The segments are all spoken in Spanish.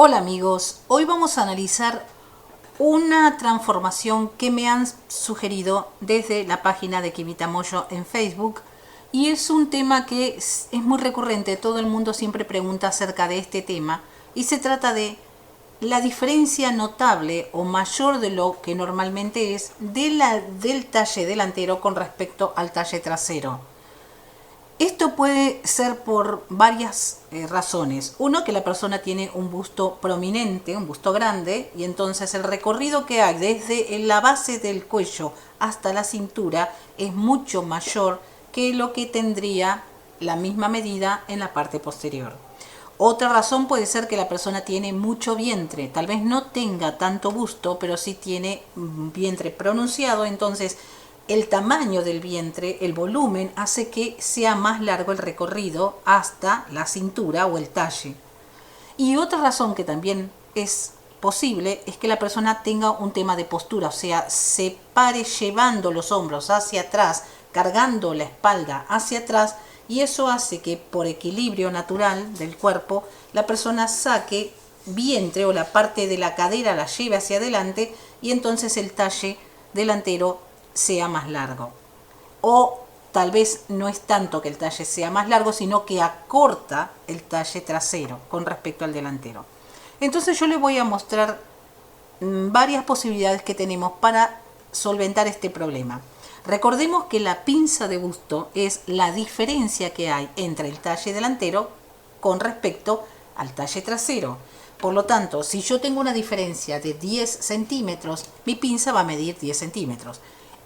Hola amigos, hoy vamos a analizar una transformación que me han sugerido desde la página de Kimita Moyo en Facebook y es un tema que es muy recurrente, todo el mundo siempre pregunta acerca de este tema y se trata de la diferencia notable o mayor de lo que normalmente es del talle delantero con respecto al talle trasero. Esto puede ser por varias razones. Uno, que la persona tiene un busto prominente, un busto grande, y entonces el recorrido que hay desde la base del cuello hasta la cintura es mucho mayor que lo que tendría la misma medida en la parte posterior. Otra razón puede ser que la persona tiene mucho vientre, tal vez no tenga tanto busto, pero sí tiene vientre pronunciado, entonces el tamaño del vientre, el volumen, hace que sea más largo el recorrido hasta la cintura o el talle. Y otra razón que también es posible es que la persona tenga un tema de postura, o sea, se pare llevando los hombros hacia atrás, cargando la espalda hacia atrás, y eso hace que por equilibrio natural del cuerpo la persona saque vientre o la parte de la cadera la lleve hacia adelante y entonces el talle delantero sea más largo. O tal vez no es tanto que el talle sea más largo, sino que acorta el talle trasero con respecto al delantero. Entonces yo les voy a mostrar varias posibilidades que tenemos para solventar este problema. Recordemos que la pinza de busto es la diferencia que hay entre el talle delantero con respecto al talle trasero. Por lo tanto, si yo tengo una diferencia de 10 centímetros, mi pinza va a medir 10 centímetros.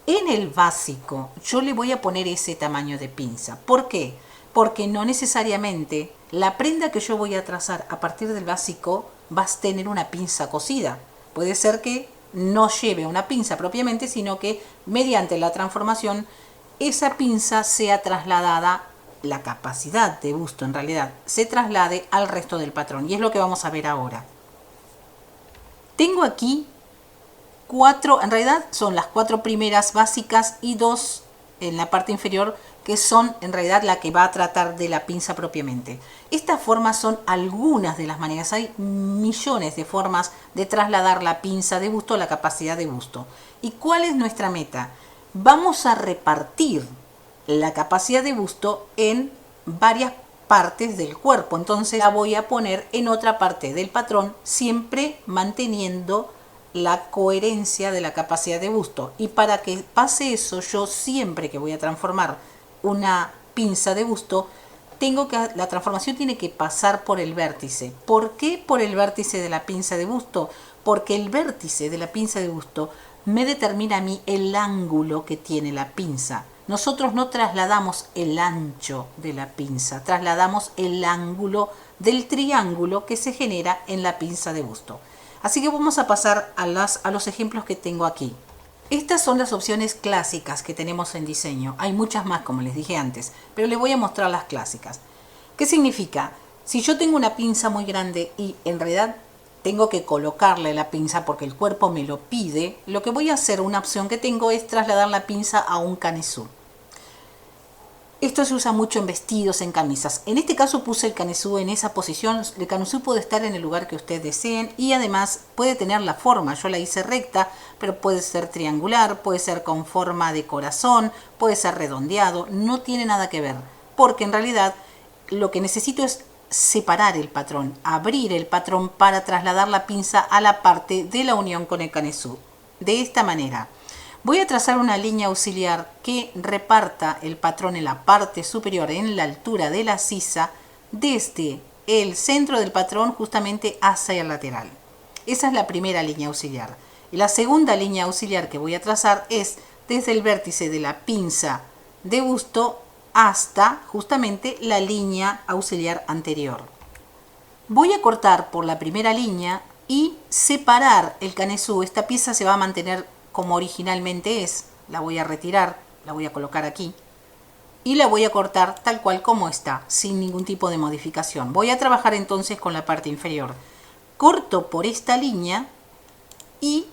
En el básico, yo le voy a poner ese tamaño de pinza. ¿Por qué? Porque no necesariamente la prenda que yo voy a trazar a partir del básico va a tener una pinza cosida. Puede ser que no lleve una pinza propiamente, sino que mediante la transformación esa pinza sea trasladada, la capacidad de busto en realidad, se traslade al resto del patrón. Y es lo que vamos a ver ahora. Tengo aquí cuatro, en realidad son las cuatro primeras básicas y dos en la parte inferior que son en realidad la que va a tratar de la pinza propiamente. Estas formas son algunas de las maneras, hay millones de formas de trasladar la pinza de busto a la capacidad de busto. ¿Y cuál es nuestra meta? Vamos a repartir la capacidad de busto en varias partes del cuerpo, entonces la voy a poner en otra parte del patrón, siempre manteniendo la coherencia de la capacidad de busto. Y para que pase eso, yo siempre que voy a transformar una pinza de busto, la transformación tiene que pasar por el vértice. ¿Por qué por el vértice de la pinza de busto? Porque el vértice de la pinza de busto me determina a mí el ángulo que tiene la pinza. Nosotros no trasladamos el ancho de la pinza, trasladamos el ángulo del triángulo que se genera en la pinza de busto. Así que vamos a pasar a los ejemplos que tengo aquí. Estas son las opciones clásicas que tenemos en diseño. Hay muchas más, como les dije antes, pero les voy a mostrar las clásicas. ¿Qué significa? Si yo tengo una pinza muy grande y en realidad tengo que colocarle la pinza porque el cuerpo me lo pide, lo que voy a hacer, una opción que tengo, es trasladar la pinza a un canesú. Esto se usa mucho en vestidos, en camisas. En este caso puse el canesú en esa posición. El canesú puede estar en el lugar que ustedes deseen y además puede tener la forma. Yo la hice recta, pero puede ser triangular, puede ser con forma de corazón, puede ser redondeado. No tiene nada que ver, porque en realidad lo que necesito es separar el patrón, abrir el patrón para trasladar la pinza a la parte de la unión con el canesú. De esta manera. Voy a trazar una línea auxiliar que reparta el patrón en la parte superior, en la altura de la sisa, desde el centro del patrón justamente hacia el lateral. Esa es la primera línea auxiliar. Y la segunda línea auxiliar que voy a trazar es desde el vértice de la pinza de busto hasta justamente la línea auxiliar anterior. Voy a cortar por la primera línea y separar el canesú. Esta pieza se va a mantener como originalmente es. La voy a retirar, la voy a colocar aquí y la voy a cortar tal cual como está, sin ningún tipo de modificación. Voy a trabajar entonces con la parte inferior. Corto por esta línea y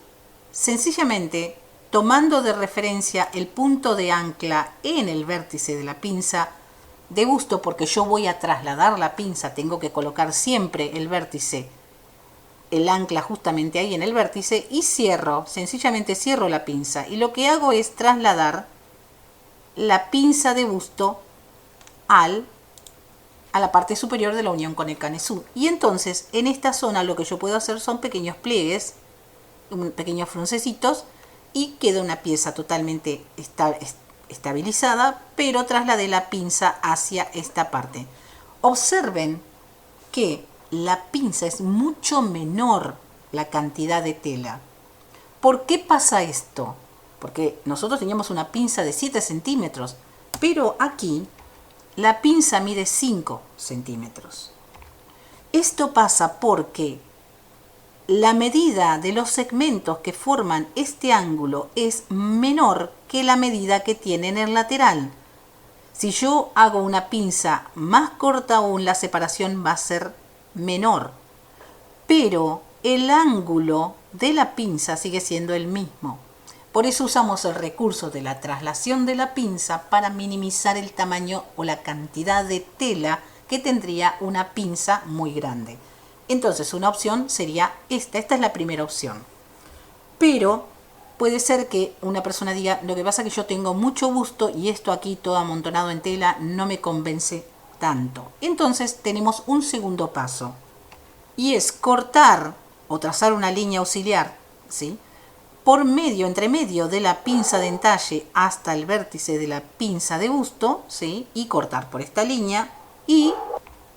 sencillamente tomando de referencia el punto de ancla en el vértice de la pinza de busto, porque yo voy a trasladar la pinza, tengo que colocar siempre el vértice el ancla justamente ahí en el vértice y cierro, sencillamente cierro la pinza. Y lo que hago es trasladar la pinza de busto a la parte superior de la unión con el canesú. Y entonces en esta zona lo que yo puedo hacer son pequeños pliegues, pequeños fruncecitos, y queda una pieza totalmente estabilizada, pero trasladé la pinza hacia esta parte. Observen que la pinza es mucho menor la cantidad de tela. ¿Por qué pasa esto? Porque nosotros teníamos una pinza de 7 centímetros, pero aquí la pinza mide 5 centímetros. Esto pasa porque la medida de los segmentos que forman este ángulo es menor que la medida que tiene en el lateral. Si yo hago una pinza más corta aún, la separación va a ser menor. Pero el ángulo de la pinza sigue siendo el mismo. Por eso usamos el recurso de la traslación de la pinza para minimizar el tamaño o la cantidad de tela que tendría una pinza muy grande. Entonces una opción sería esta es la primera opción. Pero puede ser que una persona diga, lo que pasa es que yo tengo mucho busto y esto aquí todo amontonado en tela no me convence tanto. Entonces tenemos un segundo paso y es cortar o trazar una línea auxiliar, ¿sí?, por medio, entre medio de la pinza de entalle hasta el vértice de la pinza de busto, ¿sí?, y cortar por esta línea y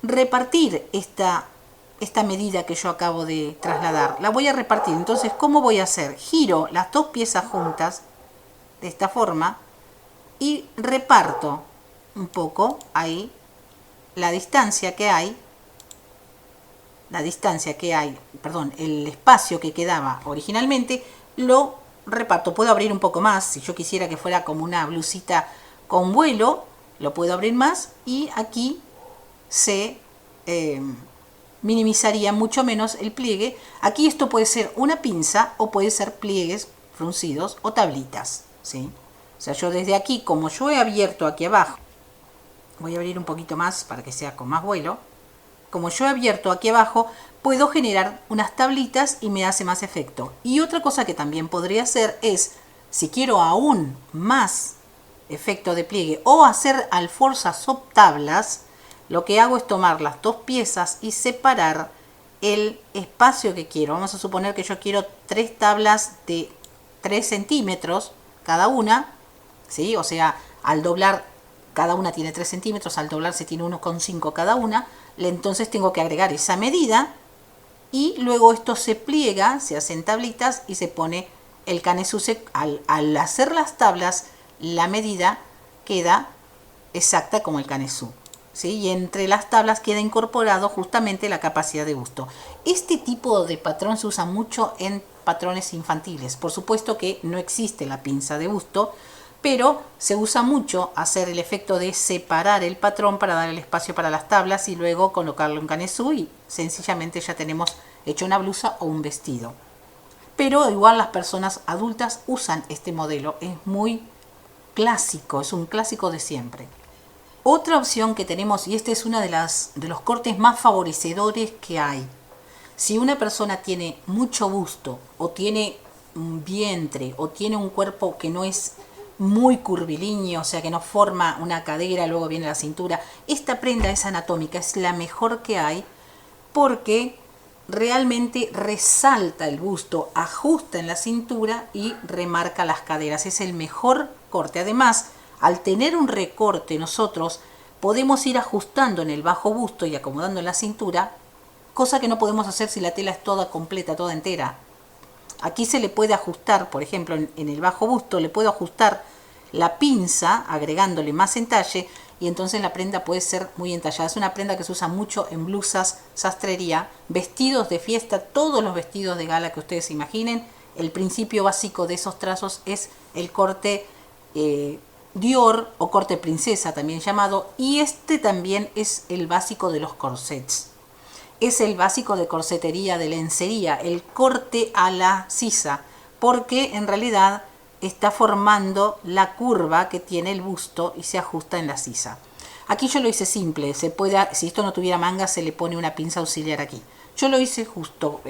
repartir esta medida que yo acabo de trasladar. La voy a repartir. Entonces, ¿cómo voy a hacer? Giro las dos piezas juntas de esta forma y reparto un poco ahí la distancia que hay, el espacio que quedaba originalmente, lo reparto. Puedo abrir un poco más, si yo quisiera que fuera como una blusita con vuelo, lo puedo abrir más y aquí se minimizaría mucho menos el pliegue. Aquí esto puede ser una pinza o puede ser pliegues fruncidos o tablitas, ¿sí? O sea, yo desde aquí, como yo he abierto aquí abajo, voy a abrir un poquito más para que sea con más vuelo. Como yo he abierto aquí abajo, puedo generar unas tablitas y me hace más efecto. Y otra cosa que también podría hacer es, si quiero aún más efecto de pliegue o hacer alforzas o tablas, lo que hago es tomar las dos piezas y separar el espacio que quiero. Vamos a suponer que yo quiero 3 tablas de 3 centímetros cada una, ¿sí? O sea, al doblar, cada una tiene 3 centímetros, al doblar se tiene 1,5 cada una. Entonces tengo que agregar esa medida y luego esto se pliega, se hacen tablitas y se pone el canesú. Al hacer las tablas, la medida queda exacta como el canesú, ¿sí? Y entre las tablas queda incorporado justamente la capacidad de busto. Este tipo de patrón se usa mucho en patrones infantiles. Por supuesto que no existe la pinza de busto, pero se usa mucho hacer el efecto de separar el patrón para dar el espacio para las tablas y luego colocarlo en canesú y sencillamente ya tenemos hecho una blusa o un vestido. Pero igual las personas adultas usan este modelo, es muy clásico, es un clásico de siempre. Otra opción que tenemos, y este es uno de los cortes más favorecedores que hay, si una persona tiene mucho busto o tiene un vientre o tiene un cuerpo que no es muy curvilíneo, o sea que no forma una cadera, luego viene la cintura, esta prenda es anatómica, es la mejor que hay porque realmente resalta el busto, ajusta en la cintura y remarca las caderas. Es el mejor corte. Además, al tener un recorte nosotros podemos ir ajustando en el bajo busto y acomodando en la cintura, cosa que no podemos hacer si la tela es toda completa, toda entera. Aquí se le puede ajustar, por ejemplo, en el bajo busto le puedo ajustar la pinza agregándole más entalle y entonces la prenda puede ser muy entallada. Es una prenda que se usa mucho en blusas, sastrería, vestidos de fiesta, todos los vestidos de gala que ustedes imaginen. El principio básico de esos trazos es el corte Dior o corte princesa también llamado, y este también es el básico de los corsets. Es el básico de corsetería, de lencería, el corte a la sisa, porque en realidad está formando la curva que tiene el busto y se ajusta en la sisa. Aquí yo lo hice simple, se puede, si esto no tuviera manga se le pone una pinza auxiliar aquí. Yo lo hice justo,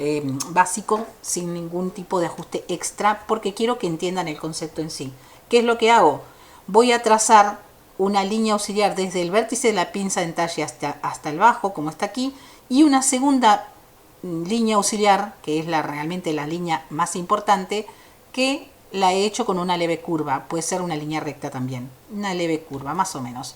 básico, sin ningún tipo de ajuste extra, porque quiero que entiendan el concepto en sí. ¿Qué es lo que hago? Voy a trazar una línea auxiliar desde el vértice de la pinza de entalle hasta el bajo, como está aquí, y una segunda línea auxiliar, que es realmente la línea más importante, que la he hecho con una leve curva. Puede ser una línea recta también, una leve curva, más o menos.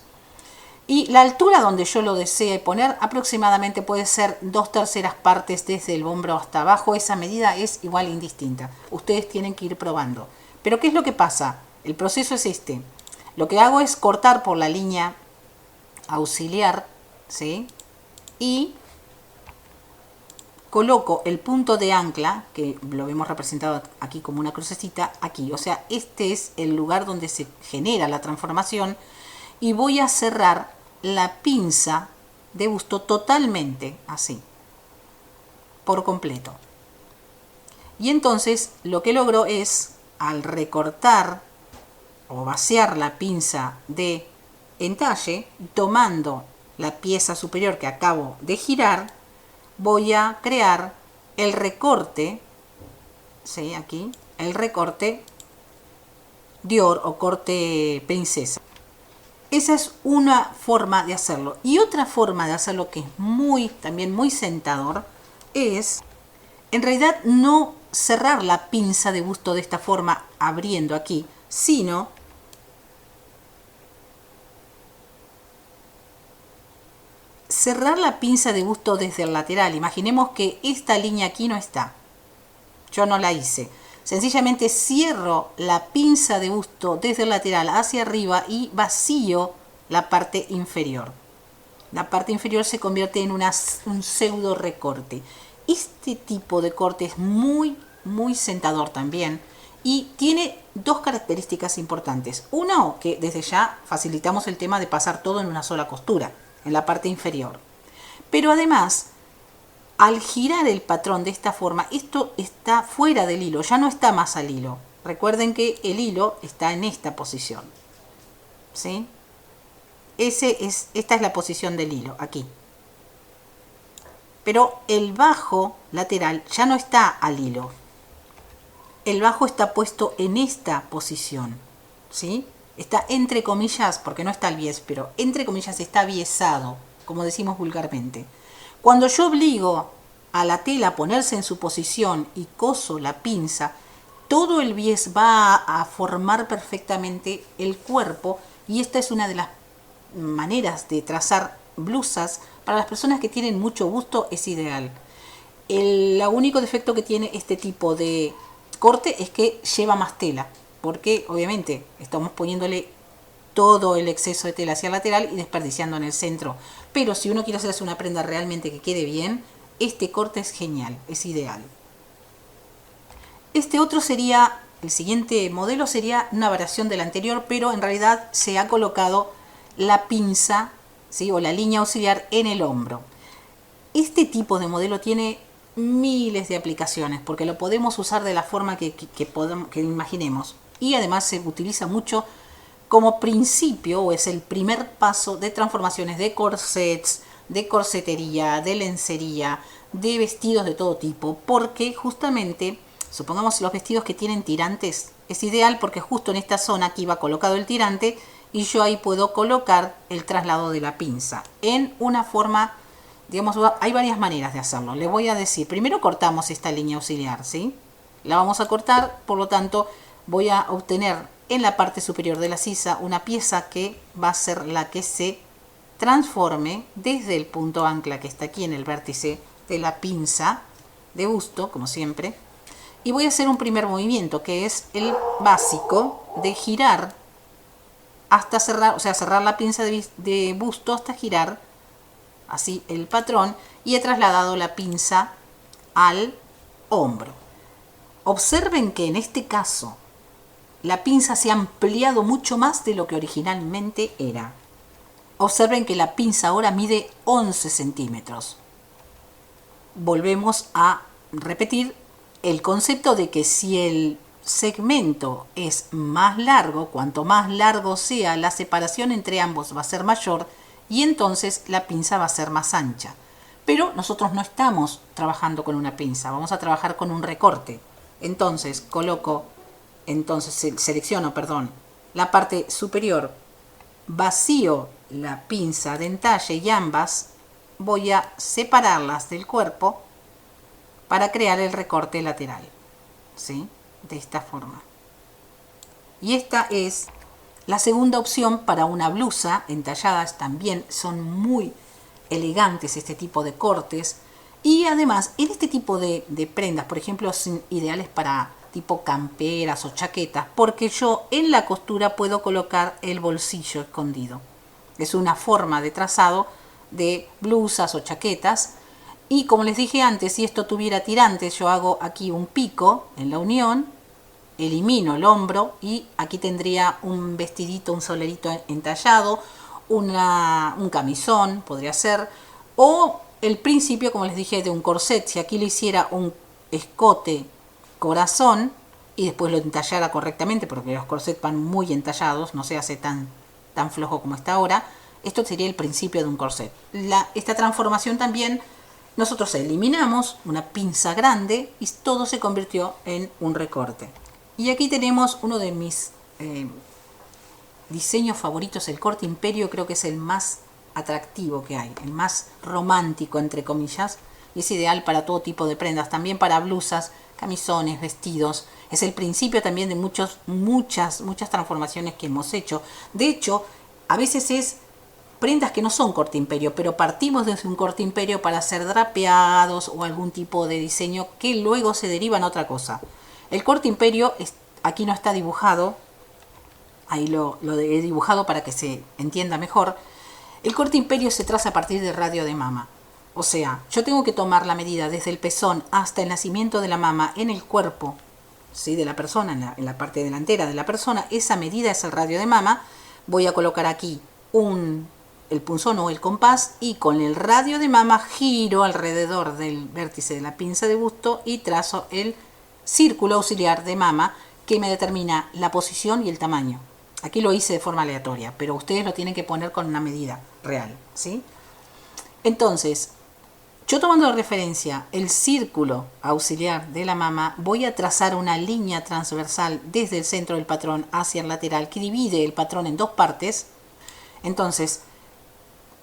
Y la altura donde yo lo desee poner aproximadamente puede ser 2/3 partes desde el hombro hasta abajo. Esa medida es igual indistinta. Ustedes tienen que ir probando. Pero ¿qué es lo que pasa? El proceso es este. Lo que hago es cortar por la línea auxiliar, ¿sí? Y coloco el punto de ancla, que lo hemos representado aquí como una crucecita, aquí. O sea, este es el lugar donde se genera la transformación. Y voy a cerrar la pinza de busto totalmente así, por completo. Y entonces lo que logro es, al recortar o vaciar la pinza de entalle, tomando la pieza superior que acabo de girar, voy a crear el recorte, ¿sí? Aquí, el recorte Dior o corte princesa. Esa es una forma de hacerlo. Y otra forma de hacerlo que es también muy sentador es, en realidad, no cerrar la pinza de busto de esta forma abriendo aquí, sino cerrar la pinza de busto desde el lateral. Imaginemos que esta línea aquí no está. Yo no la hice. Sencillamente cierro la pinza de busto desde el lateral hacia arriba y vacío la parte inferior. La parte inferior se convierte en un pseudo recorte. Este tipo de corte es muy sentador también y tiene dos características importantes. Uno, que desde ya facilitamos el tema de pasar todo en una sola costura, en la parte inferior. Pero además, al girar el patrón de esta forma, esto está fuera del hilo, ya no está más al hilo. Recuerden que el hilo está en esta posición, ¿sí? Esta es la posición del hilo, aquí. Pero el bajo lateral ya no está al hilo. El bajo está puesto en esta posición, ¿sí? Está entre comillas, porque no está al bies, pero entre comillas está biesado, como decimos vulgarmente. Cuando yo obligo a la tela a ponerse en su posición y coso la pinza, todo el bies va a formar perfectamente el cuerpo, y esta es una de las maneras de trazar blusas para las personas que tienen mucho busto. Es ideal. El único defecto que tiene este tipo de corte es que lleva más tela, porque obviamente estamos poniéndole todo el exceso de tela hacia el lateral y desperdiciando en el centro. Pero si uno quiere hacerse una prenda realmente que quede bien, este corte es genial, es ideal. El siguiente modelo sería una variación del anterior, pero en realidad se ha colocado la pinza, ¿sí? O la línea auxiliar en el hombro. Este tipo de modelo tiene miles de aplicaciones, porque lo podemos usar de la forma que imaginemos. Y además se utiliza mucho como principio, o es el primer paso de transformaciones de corsets, de corsetería, de lencería, de vestidos de todo tipo, porque justamente, supongamos los vestidos que tienen tirantes, es ideal porque justo en esta zona aquí va colocado el tirante y yo ahí puedo colocar el traslado de la pinza en una forma, digamos, hay varias maneras de hacerlo. Les voy a decir, primero cortamos esta línea auxiliar, ¿sí? La vamos a cortar, por lo tanto voy a obtener en la parte superior de la sisa una pieza que va a ser la que se transforme desde el punto ancla que está aquí en el vértice de la pinza de busto, como siempre, y voy a hacer un primer movimiento que es el básico de girar hasta cerrar, o sea, cerrar la pinza de busto hasta girar así el patrón, y he trasladado la pinza al hombro. Observen que en este caso la pinza se ha ampliado mucho más de lo que originalmente era. Observen que la pinza ahora mide 11 centímetros. Volvemos a repetir el concepto de que si el segmento es más largo, cuanto más largo sea, la separación entre ambos va a ser mayor y entonces la pinza va a ser más ancha. Pero nosotros no estamos trabajando con una pinza, vamos a trabajar con un recorte. Entonces selecciono, la parte superior, vacío la pinza de entalle y ambas voy a separarlas del cuerpo para crear el recorte lateral, ¿sí? De esta forma. Y esta es la segunda opción para una blusa. Entalladas también son muy elegantes este tipo de cortes. Y además, en este tipo de prendas, por ejemplo, son ideales para tipo camperas o chaquetas, porque yo en la costura puedo colocar el bolsillo escondido. Es una forma de trazado de blusas o chaquetas. Y como les dije antes, si esto tuviera tirantes, yo hago aquí un pico en la unión, elimino el hombro y aquí tendría un vestidito, un solerito entallado, un camisón podría ser, o el principio, como les dije, de un corset. Si aquí le hiciera un escote corazón y después lo entallara correctamente, porque los corsets van muy entallados, no se hace tan flojo como está ahora, esto sería el principio de un corset. Esta transformación también nosotros eliminamos una pinza grande y todo se convirtió en un recorte. Y aquí tenemos uno de mis diseños favoritos, el corte imperio. Creo que es el más atractivo que hay, el más romántico entre comillas, y es ideal para todo tipo de prendas, también para blusas, camisones, vestidos. Es el principio también de muchas transformaciones que hemos hecho. De hecho, a veces es prendas que no son corte imperio, pero partimos desde un corte imperio para hacer drapeados o algún tipo de diseño que luego se deriva en otra cosa. El corte imperio aquí no está dibujado, ahí lo he dibujado para que se entienda mejor. El corte imperio se traza a partir del radio de mama. O sea, yo tengo que tomar la medida desde el pezón hasta el nacimiento de la mama en el cuerpo, ¿sí?, de la persona, en la parte delantera de la persona. Esa medida es el radio de mama. Voy a colocar aquí el punzón o el compás y con el radio de mama giro alrededor del vértice de la pinza de busto y trazo el círculo auxiliar de mama que me determina la posición y el tamaño. Aquí lo hice de forma aleatoria, pero ustedes lo tienen que poner con una medida real, ¿sí? Entonces, yo tomando de referencia el círculo auxiliar de la mama, voy a trazar una línea transversal desde el centro del patrón hacia el lateral que divide el patrón en dos partes. Entonces,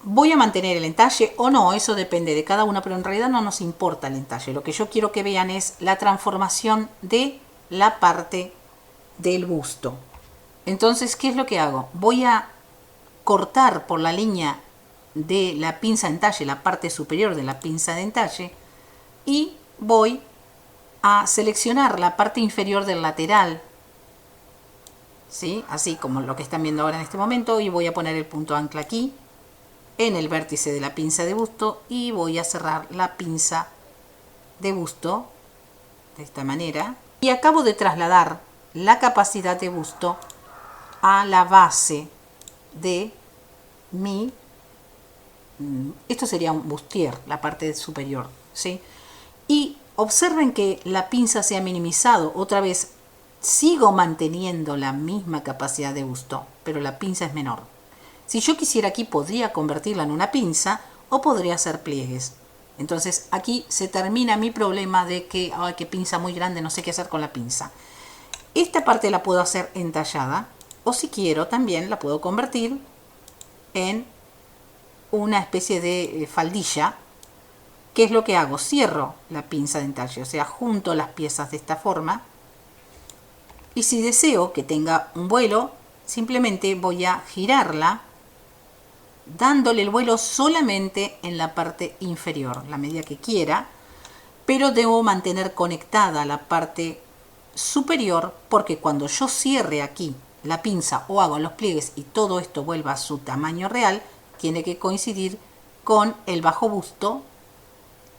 voy a mantener el entalle o no, eso depende de cada una, pero en realidad no nos importa el entalle. Lo que yo quiero que vean es la transformación de la parte del busto. Entonces, ¿qué es lo que hago? Voy a cortar por la línea de la pinza de entalle, la parte superior de la pinza de entalle, y voy a seleccionar la parte inferior del lateral, ¿sí?, así como lo que están viendo ahora en este momento, y voy a poner el punto ancla aquí en el vértice de la pinza de busto y voy a cerrar la pinza de busto de esta manera, y acabo de trasladar la capacidad de busto a la base de esto sería un bustier, la parte superior, ¿sí? Y observen que la pinza se ha minimizado. Otra vez sigo manteniendo la misma capacidad de busto, pero la pinza es menor. Si yo quisiera aquí podría convertirla en una pinza o podría hacer pliegues. Entonces aquí se termina mi problema de que, ay, qué pinza muy grande, no sé qué hacer con la pinza. Esta parte la puedo hacer entallada o si quiero también la puedo convertir en una especie de faldilla. ¿Qué es lo que hago? Cierro la pinza de entalle, o sea, junto las piezas de esta forma. Y si deseo que tenga un vuelo, simplemente voy a girarla dándole el vuelo solamente en la parte inferior, la medida que quiera, pero debo mantener conectada la parte superior porque cuando yo cierre aquí la pinza o hago los pliegues y todo esto vuelva a su tamaño real, tiene que coincidir con el bajo busto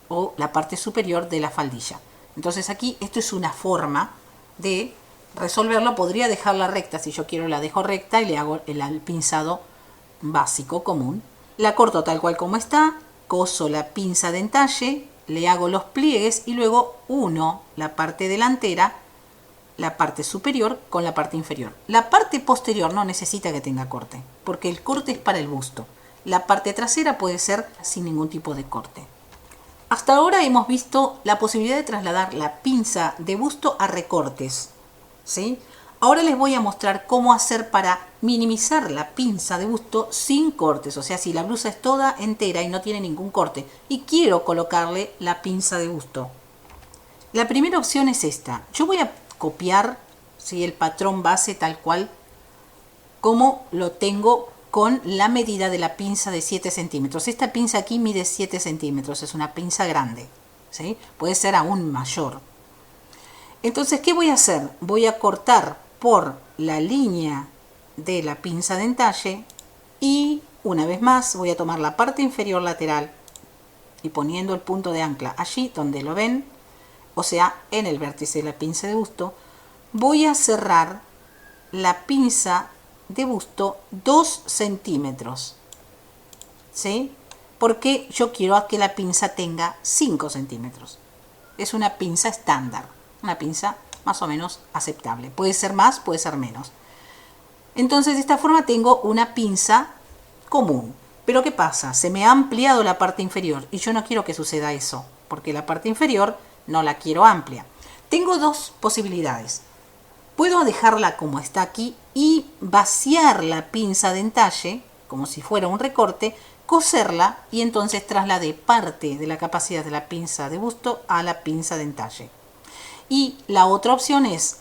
o la parte superior de la faldilla. Entonces aquí esto es una forma de resolverlo. Podría dejarla recta, si yo quiero la dejo recta y le hago el pinzado básico común. La corto tal cual como está, coso la pinza de entalle, le hago los pliegues y luego uno la parte delantera, la parte superior con la parte inferior. La parte posterior no necesita que tenga corte, porque el corte es para el busto. La parte trasera puede ser sin ningún tipo de corte. Hasta ahora hemos visto la posibilidad de trasladar la pinza de busto a recortes, ¿sí? Ahora les voy a mostrar cómo hacer para minimizar la pinza de busto sin cortes. O sea, si la blusa es toda entera y no tiene ningún corte y quiero colocarle la pinza de busto. La primera opción es esta. Yo voy a copiar, ¿sí?, el patrón base tal cual como lo tengo con la medida de la pinza de 7 centímetros. Esta pinza aquí mide 7 centímetros, es una pinza grande, ¿sí? Puede ser aún mayor. Entonces, ¿qué voy a hacer? Voy a cortar por la línea de la pinza de entalle y una vez más voy a tomar la parte inferior lateral y poniendo el punto de ancla allí donde lo ven, o sea, en el vértice de la pinza de busto, voy a cerrar la pinza de busto 2 centímetros, ¿sí? Porque yo quiero que la pinza tenga 5 centímetros. Es una pinza estándar, una pinza más o menos aceptable. Puede ser más, puede ser menos. Entonces, de esta forma tengo una pinza común. Pero ¿qué pasa? Se me ha ampliado la parte inferior y yo no quiero que suceda eso, porque la parte inferior no la quiero amplia. Tengo dos posibilidades. Puedo dejarla como está aquí y vaciar la pinza de entalle, como si fuera un recorte, coserla y entonces trasladé parte de la capacidad de la pinza de busto a la pinza de entalle. Y la otra opción es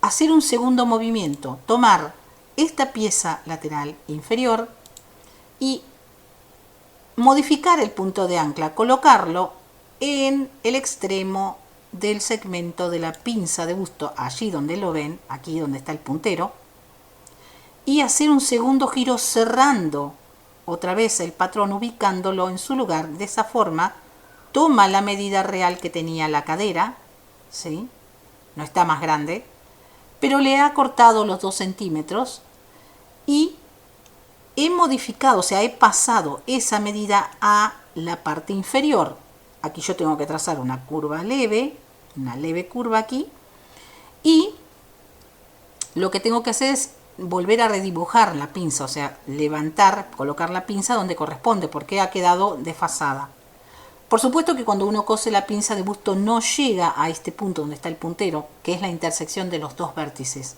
hacer un segundo movimiento, tomar esta pieza lateral inferior y modificar el punto de ancla, colocarlo en el extremo del segmento de la pinza de busto, allí donde lo ven, aquí donde está el puntero, y hacer un segundo giro cerrando otra vez el patrón, ubicándolo en su lugar. De esa forma toma la medida real que tenía la cadera, ¿sí? No está más grande, pero le ha cortado los 2 centímetros y he modificado, o sea, he pasado esa medida a la parte inferior. Aquí yo tengo que trazar una curva leve, una leve curva aquí, y lo que tengo que hacer es volver a redibujar la pinza, o sea, levantar, colocar la pinza donde corresponde, porque ha quedado desfasada. Por supuesto que cuando uno cose la pinza de busto no llega a este punto donde está el puntero, que es la intersección de los dos vértices,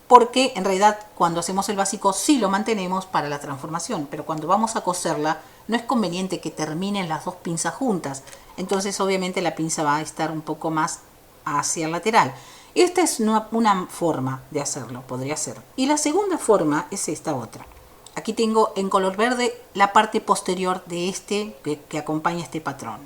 porque en realidad cuando hacemos el básico sí lo mantenemos para la transformación, pero cuando vamos a coserla no es conveniente que terminen las dos pinzas juntas, entonces obviamente la pinza va a estar un poco más hacia el lateral. Esta es una forma de hacerlo, podría ser. Y la segunda forma es esta otra. Aquí tengo en color verde la parte posterior de este que acompaña este patrón.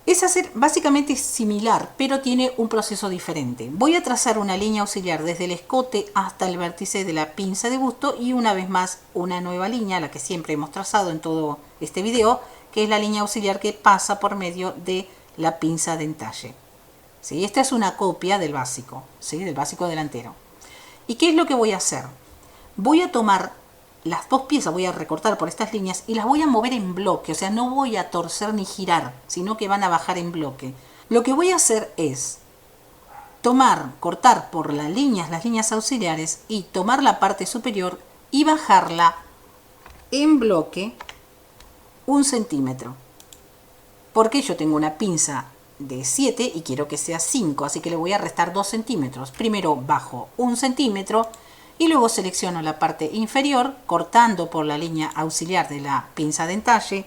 Es hacer básicamente similar, pero tiene un proceso diferente. Voy a trazar una línea auxiliar desde el escote hasta el vértice de la pinza de busto y una vez más una nueva línea, la que siempre hemos trazado en todo este video, que es la línea auxiliar que pasa por medio de la pinza de entalle. ¿Sí? Esta es una copia del básico, ¿sí?, del básico delantero. ¿Y qué es lo que voy a hacer? Voy a tomar las dos piezas, voy a recortar por estas líneas y las voy a mover en bloque, o sea, no voy a torcer ni girar, sino que van a bajar en bloque. Lo que voy a hacer es cortar por las líneas auxiliares y tomar la parte superior y bajarla en bloque 1 centímetro. Porque yo tengo una pinza de 7 y quiero que sea 5, así que le voy a restar 2 centímetros. Primero bajo 1 centímetro y luego selecciono la parte inferior cortando por la línea auxiliar de la pinza de entalle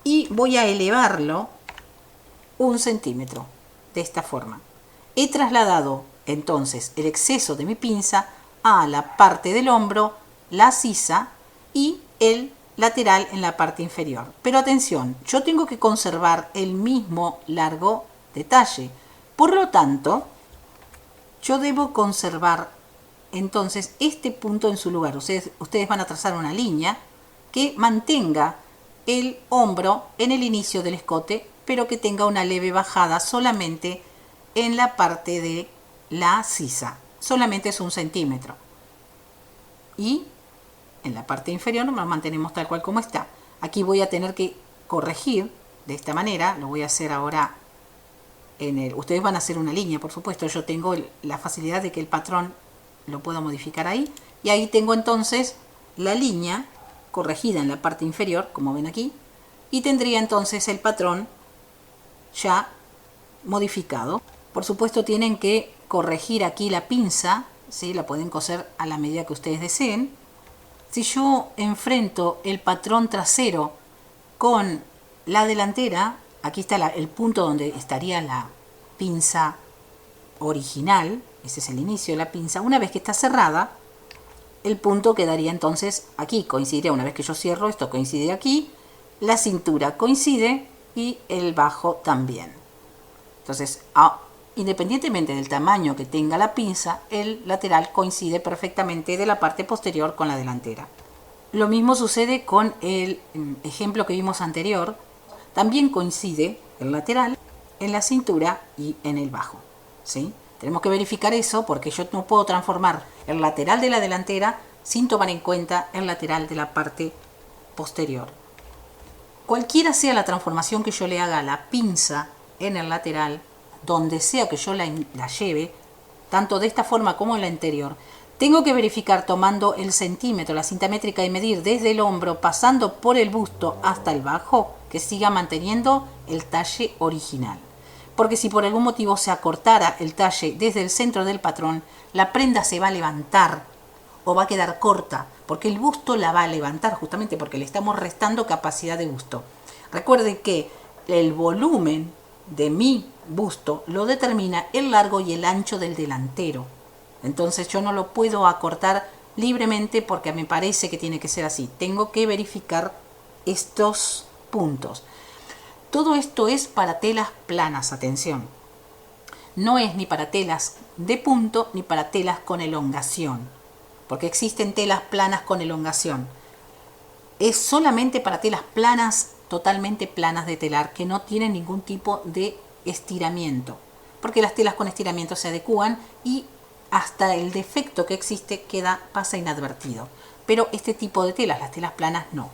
y voy a elevarlo 1 centímetro de esta forma. He trasladado entonces el exceso de mi pinza a la parte del hombro, la sisa y el lateral en la parte inferior. Pero atención, yo tengo que conservar el mismo largo detalle. Por lo tanto, yo debo conservar entonces este punto en su lugar. Ustedes van a trazar una línea que mantenga el hombro en el inicio del escote, pero que tenga una leve bajada solamente en la parte de la sisa. Solamente es 1 centímetro. Y en la parte inferior nos mantenemos tal cual como está. Aquí voy a tener que corregir de esta manera. Lo voy a hacer ahora ustedes van a hacer una línea, por supuesto. Yo tengo la facilidad de que el patrón lo puedo modificar ahí. Y ahí tengo entonces la línea corregida en la parte inferior, como ven aquí. y tendría entonces el patrón ya modificado. Por supuesto tienen que corregir aquí la pinza, ¿sí? La pueden coser a la medida que ustedes deseen. Si yo enfrento el patrón trasero con la delantera, aquí está el punto donde estaría la pinza original, ese es el inicio de la pinza. Una vez que está cerrada, el punto quedaría entonces aquí, coincidiría, una vez que yo cierro esto coincide aquí, la cintura coincide y el bajo también. Entonces, independientemente del tamaño que tenga la pinza, el lateral coincide perfectamente de la parte posterior con la delantera. Lo mismo sucede con el ejemplo que vimos anterior. También coincide el lateral en la cintura y en el bajo, ¿sí? Tenemos que verificar eso porque yo no puedo transformar el lateral de la delantera sin tomar en cuenta el lateral de la parte posterior. Cualquiera sea la transformación que yo le haga a la pinza en el lateral, donde sea que yo la lleve, tanto de esta forma como en la anterior, tengo que verificar tomando el centímetro, la cinta métrica y medir desde el hombro, pasando por el busto hasta el bajo, que siga manteniendo el talle original. Porque si por algún motivo se acortara el talle desde el centro del patrón, la prenda se va a levantar o va a quedar corta, porque el busto la va a levantar justamente porque le estamos restando capacidad de busto. Recuerden que el volumen de mi busto lo determina el largo y el ancho del delantero. Entonces yo no lo puedo acortar libremente porque me parece que tiene que ser así. Tengo que verificar estos puntos. Todo esto es para telas planas, atención. No es ni para telas de punto ni para telas con elongación, porque existen telas planas con elongación. Es solamente para telas planas, totalmente planas de telar, que no tienen ningún tipo de estiramiento, porque las telas con estiramiento se adecúan y hasta el defecto que existe pasa inadvertido. Pero este tipo de telas, las telas planas, no.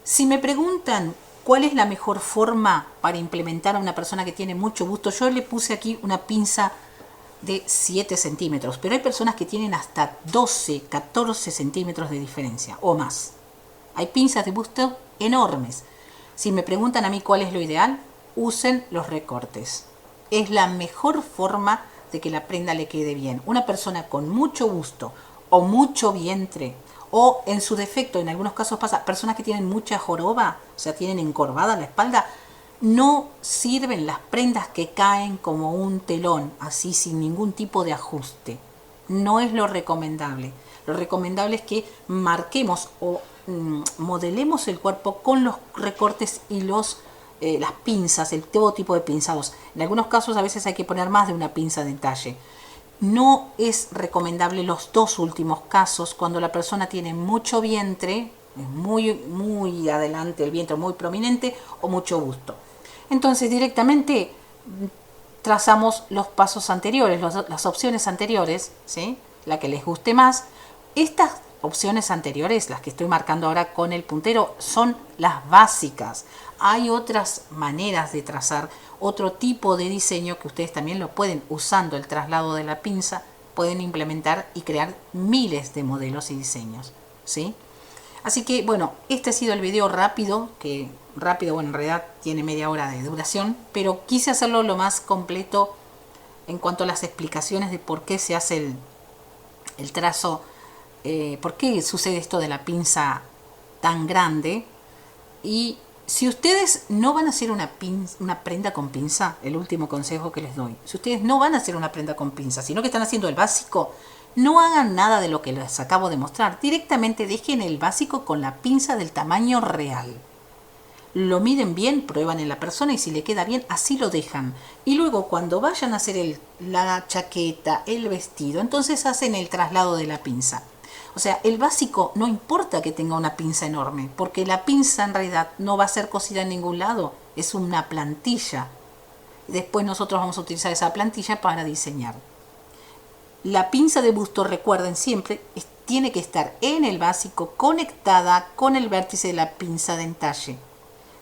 Si me preguntan ¿cuál es la mejor forma para implementar a una persona que tiene mucho busto? Yo le puse aquí una pinza de 7 centímetros, pero hay personas que tienen hasta 12, 14 centímetros de diferencia o más. Hay pinzas de busto enormes. Si me preguntan a mí cuál es lo ideal, usen los recortes. Es la mejor forma de que la prenda le quede bien. Una persona con mucho busto o mucho vientre, o en su defecto, en algunos casos pasa, personas que tienen mucha joroba, o sea, tienen encorvada la espalda, no sirven las prendas que caen como un telón, así sin ningún tipo de ajuste. No es lo recomendable. Lo recomendable es que marquemos o modelemos el cuerpo con los recortes y las pinzas, todo tipo de pinzados. En algunos casos a veces hay que poner más de una pinza de entalle. No es recomendable los dos últimos casos cuando la persona tiene mucho vientre, es muy adelante el vientre, muy prominente, o mucho busto. Entonces directamente trazamos los pasos anteriores, las opciones anteriores, ¿sí? La que les guste más. Estas opciones anteriores, las que estoy marcando ahora con el puntero, son las básicas. Hay otras maneras de trazar, otro tipo de diseño que ustedes también lo pueden, usando el traslado de la pinza, pueden implementar y crear miles de modelos y diseños, ¿sí? Así que, bueno, este ha sido el video rápido, bueno, en realidad tiene media hora de duración, pero quise hacerlo lo más completo en cuanto a las explicaciones de por qué se hace el trazo, por qué sucede esto de la pinza tan grande. Y si ustedes no van a hacer una prenda con pinza, el último consejo que les doy, si ustedes no van a hacer una prenda con pinza, sino que están haciendo el básico, no hagan nada de lo que les acabo de mostrar. Directamente dejen el básico con la pinza del tamaño real. Lo miden bien, prueban en la persona y si le queda bien, así lo dejan. Y luego cuando vayan a hacer la chaqueta, el vestido, entonces hacen el traslado de la pinza. O sea, el básico no importa que tenga una pinza enorme, porque la pinza en realidad no va a ser cosida en ningún lado, es una plantilla. Después nosotros vamos a utilizar esa plantilla para diseñar. La pinza de busto, recuerden siempre, tiene que estar en el básico conectada con el vértice de la pinza de entalle.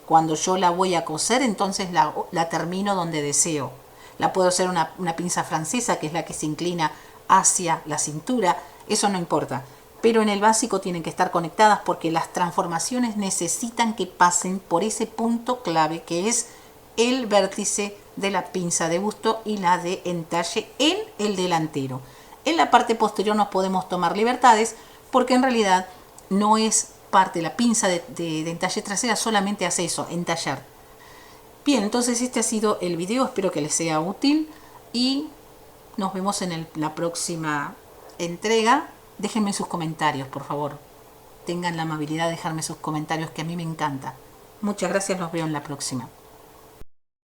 Cuando yo la voy a coser, entonces la termino donde deseo. La puedo hacer una pinza francesa, que es la que se inclina hacia la cintura, eso no importa. pero en el básico tienen que estar conectadas porque las transformaciones necesitan que pasen por ese punto clave que es el vértice de la pinza de busto y la de entalle en el delantero. En la parte posterior nos podemos tomar libertades porque en realidad no es parte de la pinza de entalle trasera, solamente hace eso, entallar. Bien, entonces este ha sido el video, espero que les sea útil y nos vemos en la próxima entrega. Déjenme sus comentarios, por favor. Tengan la amabilidad de dejarme sus comentarios, que a mí me encanta. Muchas gracias, los veo en la próxima.